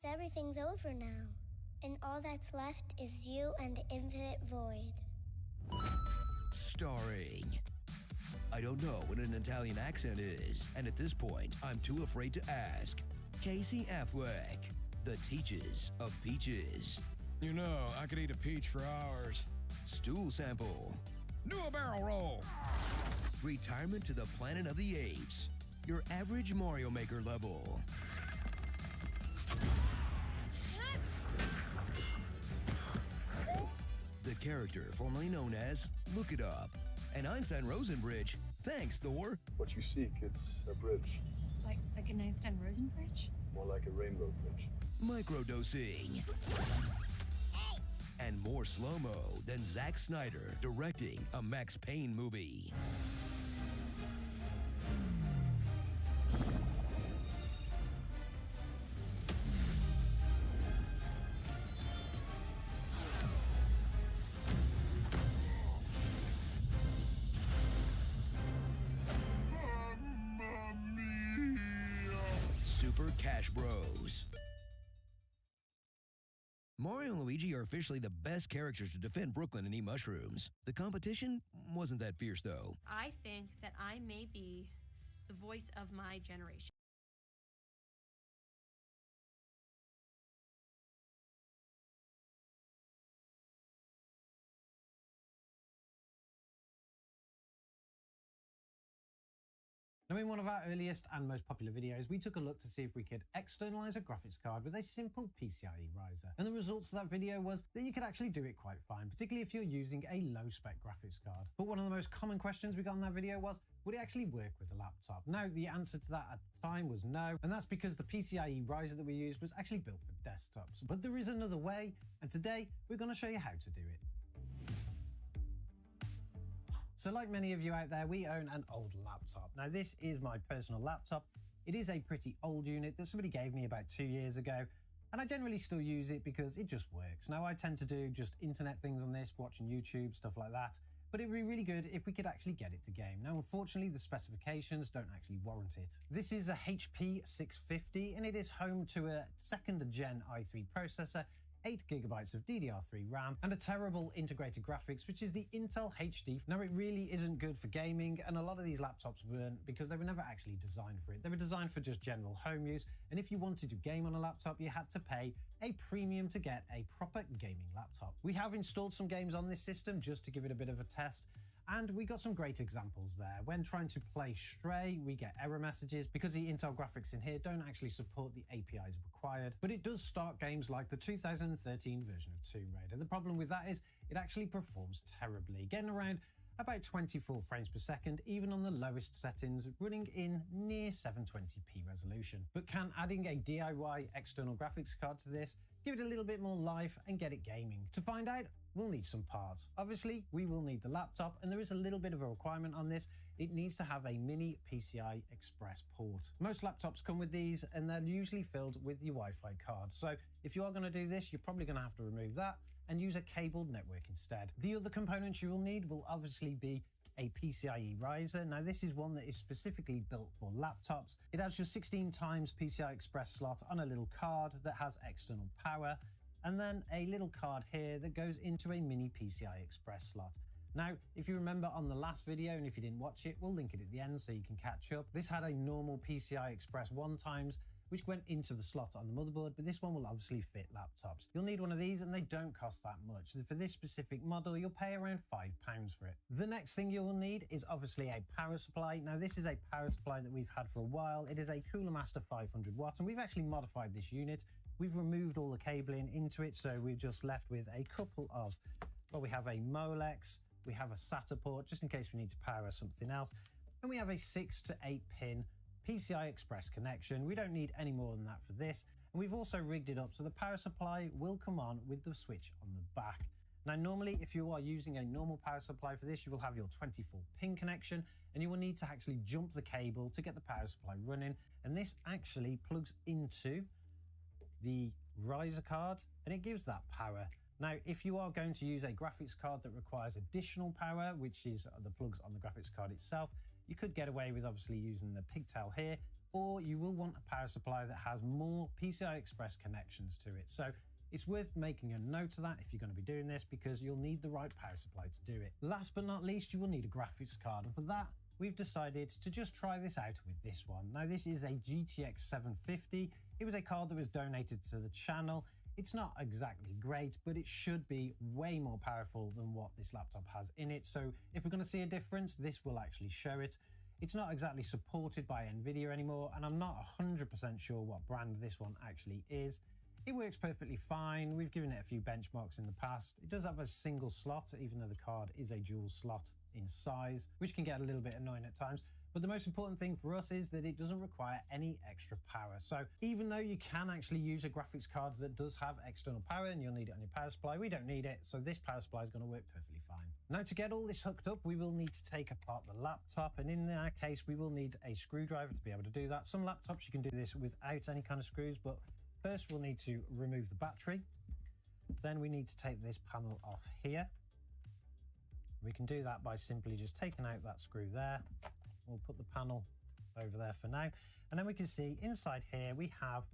Everything's over now, and all that's left is you and the infinite void. Starring... I don't know what an Italian accent is, and at this point, I'm too afraid to ask. Casey Affleck, the Teaches of Peaches. You know, I could eat a peach for hours. Stool Sample. Do a barrel roll. Retirement to the Planet of the Apes. Your average Mario Maker level. The character formerly known as Look It Up. And Einstein-Rosen bridge. Thanks, Thor. What you seek, it's a bridge. Like an Einstein-Rosen bridge? More like a rainbow bridge. Microdosing. And more slow-mo than Zack Snyder directing a Max Payne movie. Super Cash Bros. Mario and Luigi are officially the best characters to defend Brooklyn and eat mushrooms. The competition wasn't that fierce, though. I think that I may be the voice of my generation. Now, in one of our earliest and most popular videos, we took a look to see if we could externalize a graphics card with a simple PCIe riser. And the results of that video was that you could actually do it quite fine, particularly if you're using a low-spec graphics card. But one of the most common questions we got in that video was, would it actually work with a laptop? Now, the answer to that at the time was no, and that's because the PCIe riser that we used was actually built for desktops. But there is another way, and today we're going to show you how to do it. So like many of you out there, we own an old laptop. Now this is my personal laptop. It is a pretty old unit that somebody gave me about 2 years ago, and I generally still use it because it just works. Now I tend to do just internet things on this, watching YouTube, stuff like that, but it'd be really good if we could actually get it to game. Now unfortunately the specifications don't actually warrant it. This is a HP 650 and it is home to a 2nd gen i3 processor, 8 GB of DDR3 RAM, and a terrible integrated graphics, which is the Intel HD. Now it really isn't good for gaming, and a lot of these laptops weren't because they were never actually designed for it. They were designed for just general home use, and if you wanted to game on a laptop, you had to pay a premium to get a proper gaming laptop. We have installed some games on this system just to give it a bit of a test, and we got some great examples there. When trying to play Stray, we get error messages because the Intel graphics in here don't actually support the APIs required, but it does start games like the 2013 version of Tomb Raider. The problem with that is it actually performs terribly, getting around about 24 frames per second, even on the lowest settings, running in near 720p resolution. But can adding a DIY external graphics card to this give it a little bit more life and get it gaming? To find out, we'll need some parts. Obviously, we will need the laptop, and there is a little bit of a requirement on this. It needs to have a mini PCI Express port. Most laptops come with these, and they're usually filled with your Wi-Fi card. So if you are going to do this, you're probably going to have to remove that and use a cabled network instead. The other components you will need will obviously be a PCIe riser. Now this is one that is specifically built for laptops. It has your 16 times PCI Express slot on a little card that has external power, and then a little card here that goes into a mini PCI Express slot. Now, if you remember on the last video, and if you didn't watch it, we'll link it at the end so you can catch up. This had a normal PCI Express 1 times, which went into the slot on the motherboard, but this one will obviously fit laptops. You'll need one of these and they don't cost that much. So for this specific model, you'll pay around £5 for it. The next thing you will need is obviously a power supply. Now this is a power supply that we've had for a while. It is a Cooler Master 500 watts, and we've actually modified this unit. We've removed all the cabling into it, so we've just left with a couple of, well, we have a Molex, we have a SATA port, just in case we need to power something else, and we have a 6 to 8 pin PCI Express connection. We don't need any more than that for this, and we've also rigged it up so the power supply will come on with the switch on the back. Now normally if you are using a normal power supply for this, you will have your 24 pin connection, and you will need to actually jump the cable to get the power supply running, and this actually plugs into the riser card and it gives that power. Now if you are going to use a graphics card that requires additional power, which is the plugs on the graphics card itself, you could get away with obviously using the pigtail here, or you will want a power supply that has more PCI Express connections to it. So it's worth making a note of that if you're going to be doing this, because you'll need the right power supply to do it. Last but not least, you will need a graphics card, and for that we've decided to just try this out with this one. Now this is a GTX 750. It was a card that was donated to the channel. It's not exactly great, but it should be way more powerful than what this laptop has in it. So if we're going to see a difference, this will actually show it. It's not exactly supported by NVIDIA anymore, and I'm not 100% sure what brand this one actually is. It works perfectly fine. We've given it a few benchmarks in the past. It does have a single slot, even though the card is a dual slot in size, which can get a little bit annoying at times. But the most important thing for us is that it doesn't require any extra power. So even though you can actually use a graphics card that does have external power and you'll need it on your power supply, we don't need it. So this power supply is going to work perfectly fine. Now to get all this hooked up, we will need to take apart the laptop. And in our case, we will need a screwdriver to be able to do that. Some laptops you can do this without any kind of screws, but first we'll need to remove the battery. Then we need to take this panel off here. We can do that by simply just taking out that screw there. We'll put the panel over there for now. And then we can see inside here we have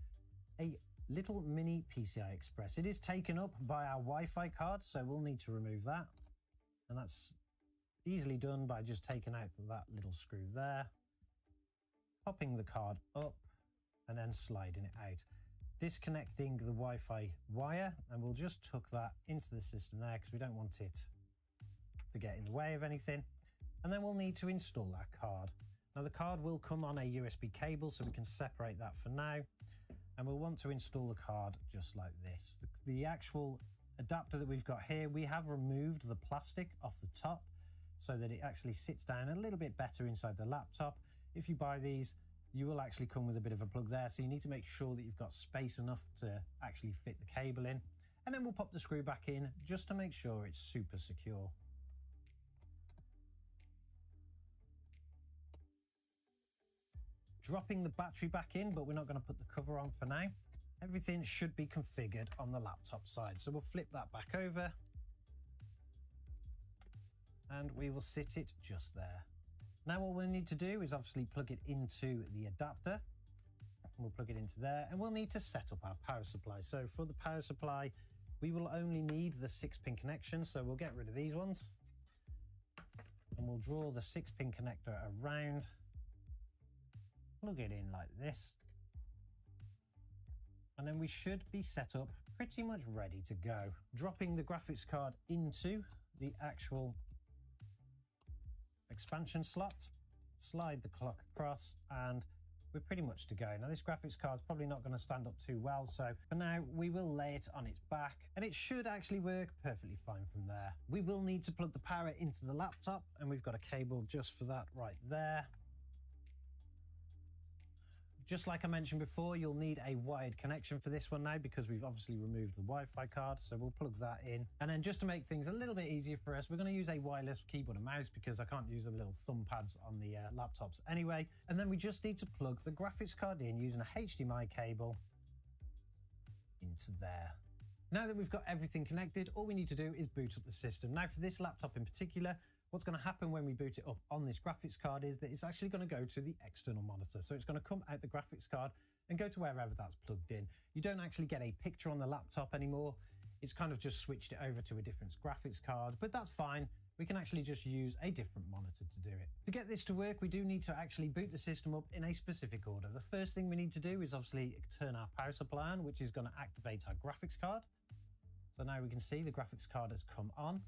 a little mini PCI Express. It is taken up by our Wi-Fi card, so we'll need to remove that. And that's easily done by just taking out that little screw there, popping the card up, and then sliding it out. Disconnecting the Wi-Fi wire, and we'll just tuck that into the system there because we don't want it to get in the way of anything. And then we'll need to install our card. Now the card will come on a USB cable, so we can separate that for now. And we'll want to install the card just like this. The actual adapter that we've got here, we have removed the plastic off the top so that it actually sits down a little bit better inside the laptop. If you buy these, you will actually come with a bit of a plug there, so you need to make sure that you've got space enough to actually fit the cable in. And then we'll pop the screw back in just to make sure it's super secure. Dropping the battery back in, but we're not going to put the cover on for now. Everything should be configured on the laptop side, so we'll flip that back over and we will sit it just there. Now what we'll need to do is obviously plug it into the adapter. We'll plug it into there and we'll need to set up our power supply. So for the power supply, we will only need the 6-pin connection, so we'll get rid of these ones and we'll draw the 6-pin connector around, plug it in like this, and then we should be set up pretty much ready to go. Dropping the graphics card into the actual expansion slot, slide the clock across, and we're pretty much to go. Now this graphics card's probably not going to stand up too well, so for now we will lay it on its back and it should actually work perfectly fine from there. We will need to plug the power into the laptop and we've got a cable just for that right there. Just like I mentioned before, you'll need a wired connection for this one now because we've obviously removed the Wi-Fi card, so we'll plug that in. And then just to make things a little bit easier for us, we're going to use a wireless keyboard and mouse because I can't use the little thumb pads on the laptops anyway. And then we just need to plug the graphics card in using a HDMI cable into there. Now that we've got everything connected, all we need to do is boot up the system. Now for this laptop in particular, what's going to happen when we boot it up on this graphics card is that it's actually going to go to the external monitor. So it's going to come out the graphics card and go to wherever that's plugged in. You don't actually get a picture on the laptop anymore. It's kind of just switched it over to a different graphics card, but that's fine. We can actually just use a different monitor to do it. To get this to work, we do need to actually boot the system up in a specific order. The first thing we need to do is obviously turn our power supply on, which is going to activate our graphics card. So now we can see the graphics card has come on.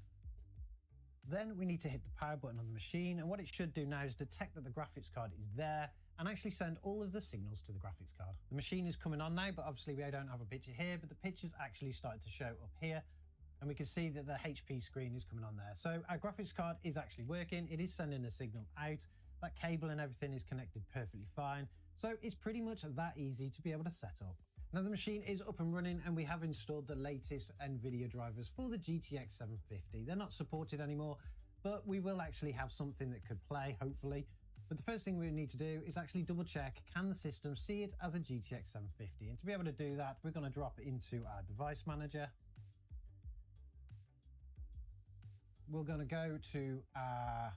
Then we need to hit the power button on the machine, and what it should do now is detect that the graphics card is there and actually send all of the signals to the graphics card. The machine is coming on now, but obviously we don't have a picture here, but the picture's actually started to show up here, and we can see that the HP screen is coming on there. So our graphics card is actually working. It is sending a signal out. That cable and everything is connected perfectly fine. So it's pretty much that easy to be able to set up. Now the machine is up and running and we have installed the latest NVIDIA drivers for the GTX 750. They're not supported anymore, but we will actually have something that could play, hopefully. But the first thing we need to do is actually double check, can the system see it as a GTX 750? And to be able to do that, we're going to drop it into our device manager. We're going to go to our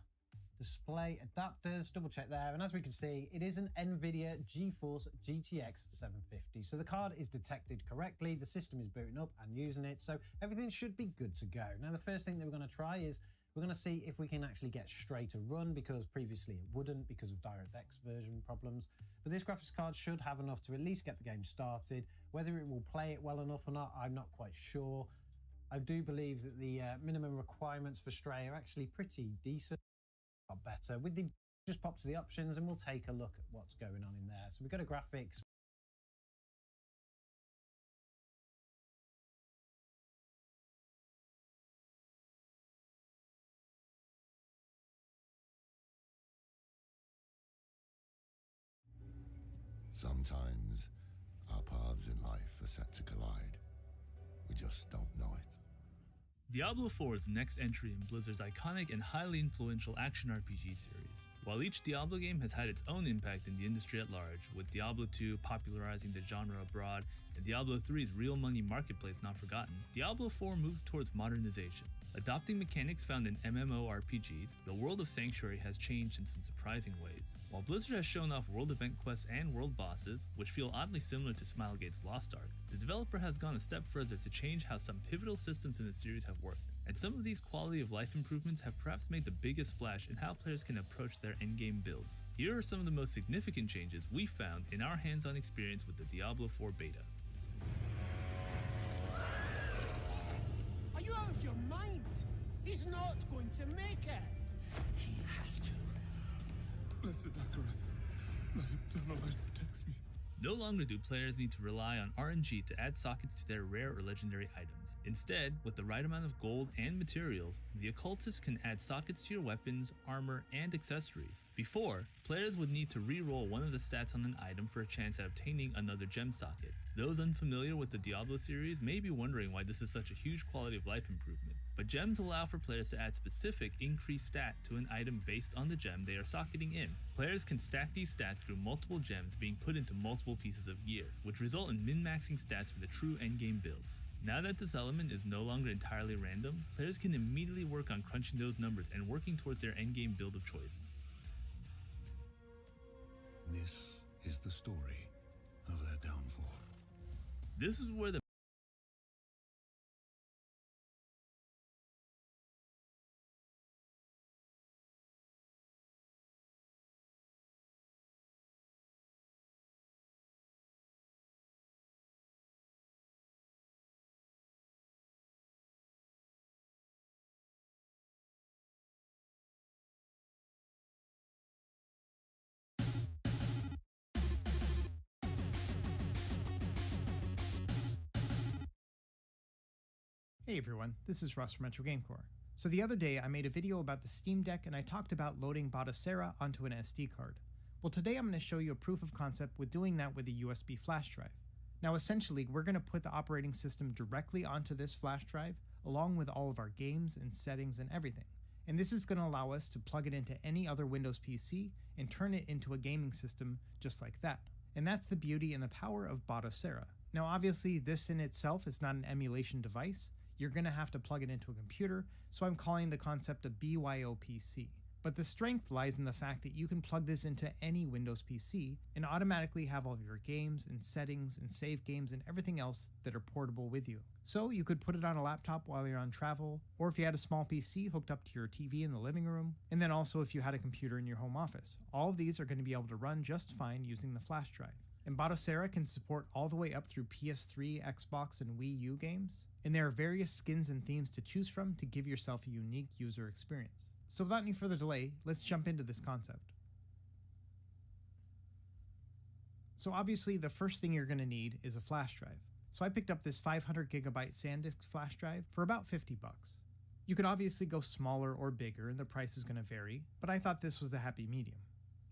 display adapters, double check there, and as we can see, it is an NVIDIA GeForce GTX 750. So the card is detected correctly, the system is booting up and using it, so everything should be good to go. Now the first thing that we're going to try is we're going to see if we can actually get straight to run, because previously it wouldn't because of DirectX version problems. But this graphics card should have enough to at least get the game started. Whether it will play it well enough or not, I'm not quite sure. I do believe that the minimum requirements for Stray are actually pretty decent. Better with the, just pop to the options and we'll take a look at what's going on in there. So we go to graphics. Sometimes our paths in life are set to collide. We just don't know it. Diablo 4 is the next entry in Blizzard's iconic and highly influential action RPG series. While each Diablo game has had its own impact in the industry at large, with Diablo 2 popularizing the genre abroad and Diablo 3's real money marketplace not forgotten, Diablo 4 moves towards modernization. Adopting mechanics found in MMORPGs, the world of Sanctuary has changed in some surprising ways. While Blizzard has shown off world event quests and world bosses, which feel oddly similar to Smilegate's Lost Ark, the developer has gone a step further to change how some pivotal systems in the series have worked. And some of these quality of life improvements have perhaps made the biggest splash in how players can approach their endgame builds. Here are some of the most significant changes we found in our hands-on experience with the Diablo 4 beta. Are you out of your mind? He's not going to make it. He has to. Blessed Akarat, my eternal light protects me. No longer do players need to rely on RNG to add sockets to their rare or legendary items. Instead, with the right amount of gold and materials, the occultist can add sockets to your weapons, armor, and accessories. Before, players would need to re-roll one of the stats on an item for a chance at obtaining another gem socket. Those unfamiliar with the Diablo series may be wondering why this is such a huge quality of life improvement, but gems allow for players to add specific increased stat to an item based on the gem they are socketing in. Players can stack these stats through multiple gems being put into multiple pieces of gear, which result in min-maxing stats for the true endgame builds. Now that this element is no longer entirely random, players can immediately work on crunching those numbers and working towards their endgame build of choice. This is the story of their downfall. This is where the Hey everyone, this is Russ from Retro Gamecore. So the other day I made a video about the Steam Deck and I talked about loading Batocera onto an SD card. Well, today I'm going to show you a proof of concept with doing that with a USB flash drive. Now essentially we're going to put the operating system directly onto this flash drive along with all of our games and settings and everything. And this is going to allow us to plug it into any other Windows PC and turn it into a gaming system just like that. And that's the beauty and the power of Batocera. Now obviously this in itself is not an emulation device. You're going to have to plug it into a computer, so I'm calling the concept a BYOPC. But the strength lies in the fact that you can plug this into any Windows PC and automatically have all of your games and settings and save games and everything else that are portable with you. So you could put it on a laptop while you're on travel, or if you had a small PC hooked up to your TV in the living room, and then also if you had a computer in your home office. All of these are going to be able to run just fine using the flash drive. And Batocera can support all the way up through PS3, Xbox, and Wii U games. And there are various skins and themes to choose from to give yourself a unique user experience. So without any further delay, let's jump into this concept. So obviously the first thing you're going to need is a flash drive. So I picked up this 500 gigabyte SanDisk flash drive for about 50 bucks. You could obviously go smaller or bigger and the price is going to vary, but I thought this was a happy medium.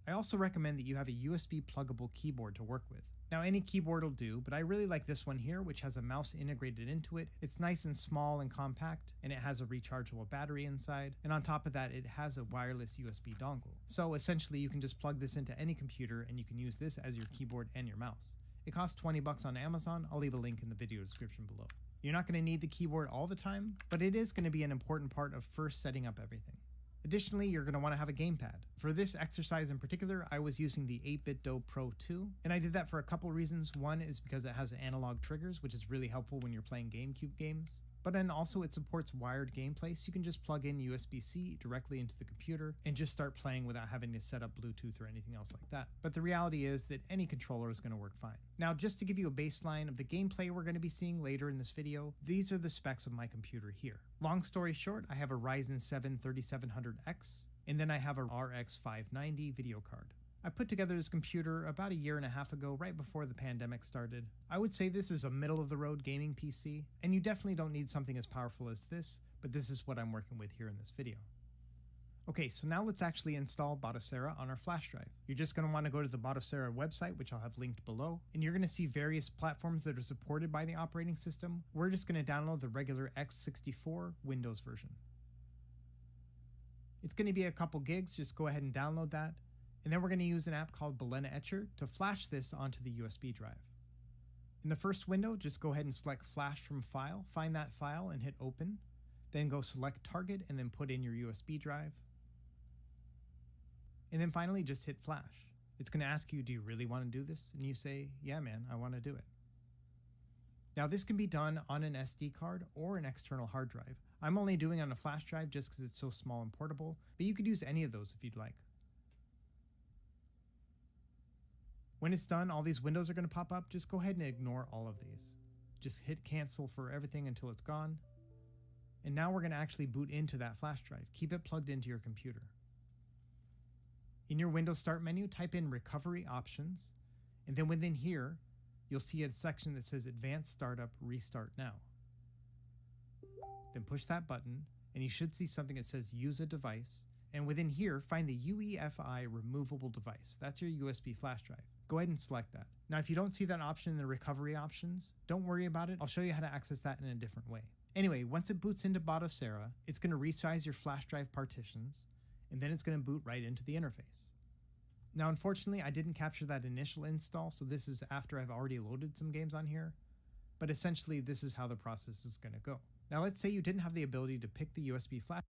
I also recommend that you have a USB pluggable keyboard to work with. Now any keyboard will do, but I really like this one here which has a mouse integrated into it. It's nice and small and compact, and it has a rechargeable battery inside, and on top of that it has a wireless USB dongle. So essentially you can just plug this into any computer and you can use this as your keyboard and your mouse. It costs 20 bucks on Amazon. I'll leave a link in the video description below. You're not going to need the keyboard all the time, but it is going to be an important part of first setting up everything. Additionally, you're going to want to have a gamepad. For this exercise in particular, I was using the 8BitDo Pro 2, and I did that for a couple reasons. One is because it has analog triggers, which is really helpful when you're playing GameCube games. But then also it supports wired gameplay, so you can just plug in USB-C directly into the computer and just start playing without having to set up Bluetooth or anything else like that. But the reality is that any controller is going to work fine. Now, just to give you a baseline of the gameplay we're going to be seeing later in this video, these are the specs of my computer here. Long story short, I have a Ryzen 7 3700X, and then I have a RX 590 video card. I put together this computer about a year and a half ago, right before the pandemic started. I would say this is a middle-of-the-road gaming PC, and you definitely don't need something as powerful as this, but this is what I'm working with here in this video. Okay, so now let's actually install Batocera on our flash drive. You're just going to want to go to the Batocera website, which I'll have linked below, and you're going to see various platforms that are supported by the operating system. We're just going to download the regular x64 Windows version. It's going to be a couple gigs, just go ahead and download that. And then we're going to use an app called Balena Etcher to flash this onto the USB drive. In the first window, just go ahead and select Flash from File, find that file and hit Open. Then go select Target and then put in your USB drive. And then finally just hit Flash. It's going to ask you, do you really want to do this? And you say, yeah man, I want to do it. Now this can be done on an SD card or an external hard drive. I'm only doing it on a flash drive just because it's so small and portable, but you could use any of those if you'd like. When it's done, all these windows are going to pop up. Just go ahead and ignore all of these. Just hit cancel for everything until it's gone. And now we're going to actually boot into that flash drive. Keep it plugged into your computer. In your Windows Start menu, type in Recovery Options, and then within here, you'll see a section that says Advanced Startup Restart Now. Then push that button, and you should see something that says Use a Device, and within here, find the UEFI Removable Device. That's your USB flash drive. Go ahead and select that. Now, if you don't see that option in the recovery options, don't worry about it. I'll show you how to access that in a different way. Anyway, once it boots into Batocera, it's going to resize your flash drive partitions, and then it's going to boot right into the interface. Now, unfortunately, I didn't capture that initial install, so this is after I've already loaded some games on here, but essentially this is how the process is going to go. Now, let's say you didn't have the ability to pick the USB flash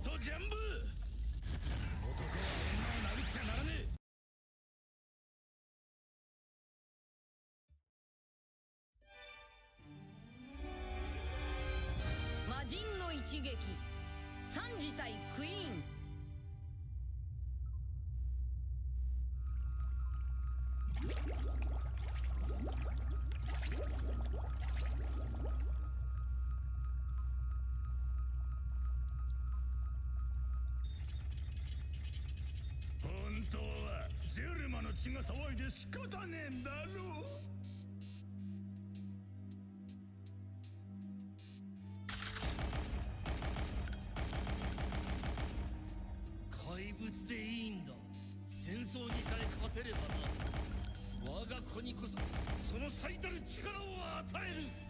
ことジャンボ。男は女を殴っちゃならねえ。魔人の一撃、サンジ対クイーン。本当はジェルマの血が騒いで仕方ねえんだろう。怪物でいいんだ。戦争にさえ勝てればな。我が子にこそその最たる力を与える。